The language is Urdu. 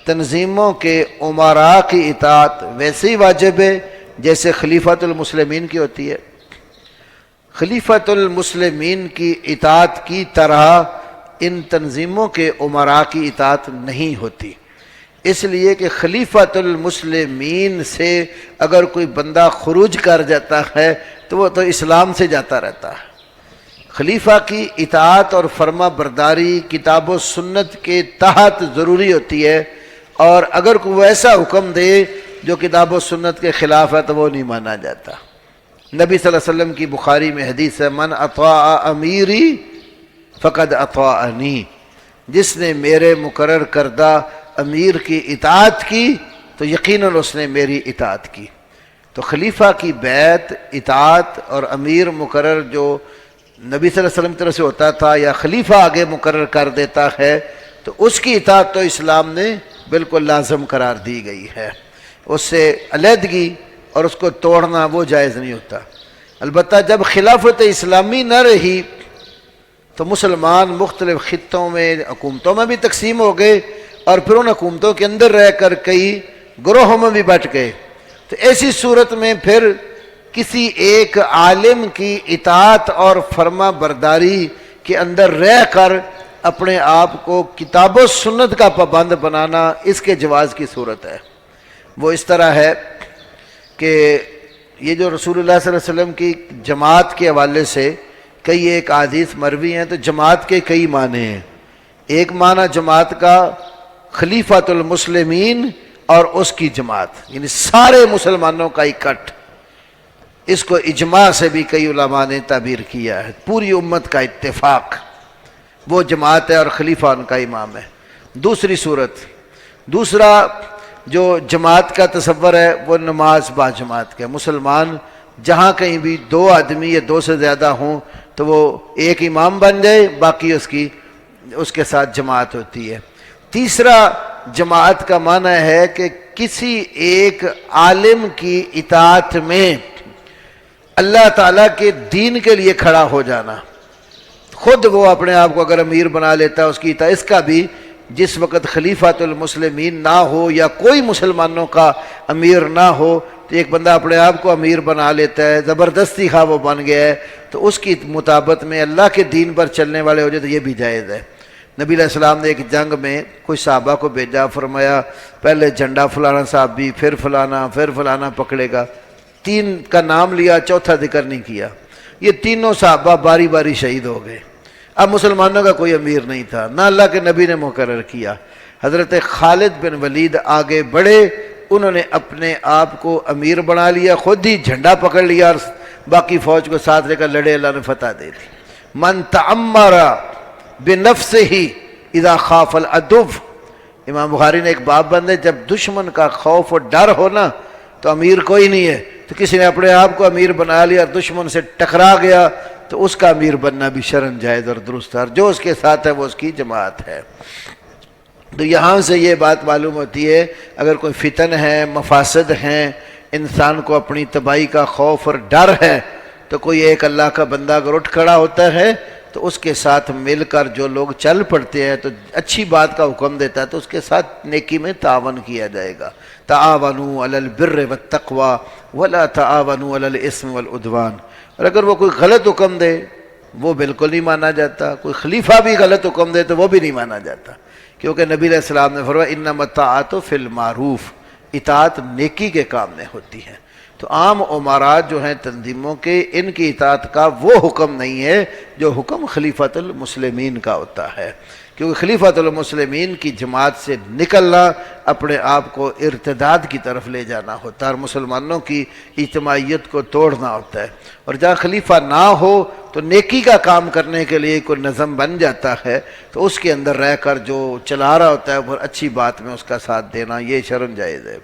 تنظیموں کے امراء کی اطاعت ویسے ہی واجب ہے جیسے خلیفۃ المسلمین کی ہوتی ہے۔ خلیفۃ المسلمین کی اطاعت کی طرح ان تنظیموں کے امراء کی اطاعت نہیں ہوتی، اس لیے کہ خلیفۃ المسلمین سے اگر کوئی بندہ خروج کر جاتا ہے تو وہ تو اسلام سے جاتا رہتا ہے۔ خلیفہ کی اطاعت اور فرما برداری کتاب و سنت کے تحت ضروری ہوتی ہے، اور اگر کوئی ایسا حکم دے جو کتاب و سنت کے خلاف ہے تو وہ نہیں مانا جاتا۔ نبی صلی اللہ علیہ وسلم کی بخاری میں حدیث ہے، من اطاع امیری فقد اطاعنی، جس نے میرے مقرر کردہ امیر کی اطاعت کی تو یقیناً اس نے میری اطاعت کی۔ تو خلیفہ کی بیعت، اطاعت اور امیر مقرر جو نبی صلی اللہ علیہ وسلم کی طرف سے ہوتا تھا یا خلیفہ آگے مقرر کر دیتا ہے تو اس کی اطاعت تو اسلام نے بالکل لازم قرار دی گئی ہے، اس سے علیحدگی اور اس کو توڑنا وہ جائز نہیں ہوتا۔ البتہ جب خلافت اسلامی نہ رہی تو مسلمان مختلف خطوں میں، حکومتوں میں بھی تقسیم ہو گئے، اور پھر ان حکومتوں کے اندر رہ کر کئی گروہوں میں بھی بٹ گئے۔ تو ایسی صورت میں پھر کسی ایک عالم کی اطاعت اور فرما برداری کے اندر رہ کر اپنے آپ کو کتاب و سنت کا پابند بنانا اس کے جواز کی صورت ہے۔ وہ اس طرح ہے کہ یہ جو رسول اللہ صلی اللہ علیہ وسلم کی جماعت کے حوالے سے کئی ایک احادیث مروی ہیں، تو جماعت کے کئی معنی ہیں۔ ایک معنی جماعت کا خلیفۃ المسلمین اور اس کی جماعت، یعنی سارے مسلمانوں کا اکٹھ، اس کو اجماع سے بھی کئی علماء نے تعبیر کیا ہے، پوری امت کا اتفاق، وہ جماعت ہے اور خلیفہ ان کا امام ہے۔ دوسری صورت، دوسرا جو جماعت کا تصور ہے وہ نماز با جماعت کا، مسلمان جہاں کہیں بھی دو آدمی یا دو سے زیادہ ہوں تو وہ ایک امام بن جائے، باقی اس کے ساتھ جماعت ہوتی ہے۔ تیسرا جماعت کا معنی ہے کہ کسی ایک عالم کی اطاعت میں اللہ تعالیٰ کے دین کے لیے کھڑا ہو جانا، خود وہ اپنے آپ کو اگر امیر بنا لیتا ہے اس کی اطاعت، اس کا بھی جس وقت خلیفۃ المسلمین نہ ہو یا کوئی مسلمانوں کا امیر نہ ہو تو ایک بندہ اپنے آپ کو امیر بنا لیتا ہے، زبردستی خواہ وہ بن گیا ہے، تو اس کی مطابقت میں اللہ کے دین پر چلنے والے ہو جائے تو یہ بھی جائز ہے۔ نبی علیہ السلام نے ایک جنگ میں کچھ صحابہ کو بھیجا، فرمایا پہلے جھنڈا فلانا صاحب بھی، پھر فلانا پکڑے گا، 3 کا نام لیا، چوتھا ذکر نہیں کیا۔ یہ تینوں صحابہ باری باری شہید ہو گئے۔ اب مسلمانوں کا کوئی امیر نہیں تھا، نہ اللہ کے نبی نے مقرر کیا۔ حضرت خالد بن ولید آگے بڑھے، انہوں نے اپنے آپ کو امیر بنا لیا، خود ہی جھنڈا پکڑ لیا اور باقی فوج کو ساتھ لے کر لڑے، اللہ نے فتح دے دی۔ من تعمر بنفسہ اذا خاف العدو، امام بخاری نے ایک باب بندے، جب دشمن کا خوف اور ڈر ہونا تو امیر کوئی نہیں ہے، تو کسی نے اپنے آپ کو امیر بنا لیا اور دشمن سے ٹکرا گیا تو اس کا امیر بننا بھی شرعاً جائز اور درست ہے، اور جو اس کے ساتھ ہے وہ اس کی جماعت ہے۔ تو یہاں سے یہ بات معلوم ہوتی ہے اگر کوئی فتن ہے، مفاسد ہیں، انسان کو اپنی تباہی کا خوف اور ڈر ہے، تو کوئی ایک اللہ کا بندہ اگر اٹھ کھڑا ہوتا ہے تو اس کے ساتھ مل کر جو لوگ چل پڑتے ہیں تو اچھی بات کا حکم دیتا ہے تو اس کے ساتھ نیکی میں تعاون کیا جائے گا۔ تعاونوا علی البر والتقوی ولا تعاونوا علی الاثم والعدوان۔ اور اگر وہ کوئی غلط حکم دے وہ بالکل نہیں مانا جاتا، کوئی خلیفہ بھی غلط حکم دے تو وہ بھی نہیں مانا جاتا، کیونکہ نبی علیہ السلام نے فرمایا انما الطاعۃ فی المعروف، اطاعت نیکی کے کام میں ہوتی ہے۔ تو عام امارات جو ہیں تنظیموں کے، ان کی اطاعت کا وہ حکم نہیں ہے جو حکم خلیفۃ المسلمین کا ہوتا ہے، کیونکہ خلیفۃ المسلمین کی جماعت سے نکلنا اپنے آپ کو ارتداد کی طرف لے جانا ہوتا ہے اور مسلمانوں کی اجتماعیت کو توڑنا ہوتا ہے۔ اور جہاں خلیفہ نہ ہو تو نیکی کا کام کرنے کے لیے کوئی نظم بن جاتا ہے تو اس کے اندر رہ کر جو چلا رہا ہوتا ہے وہ اچھی بات میں اس کا ساتھ دینا یہ شرعاً جائز ہے۔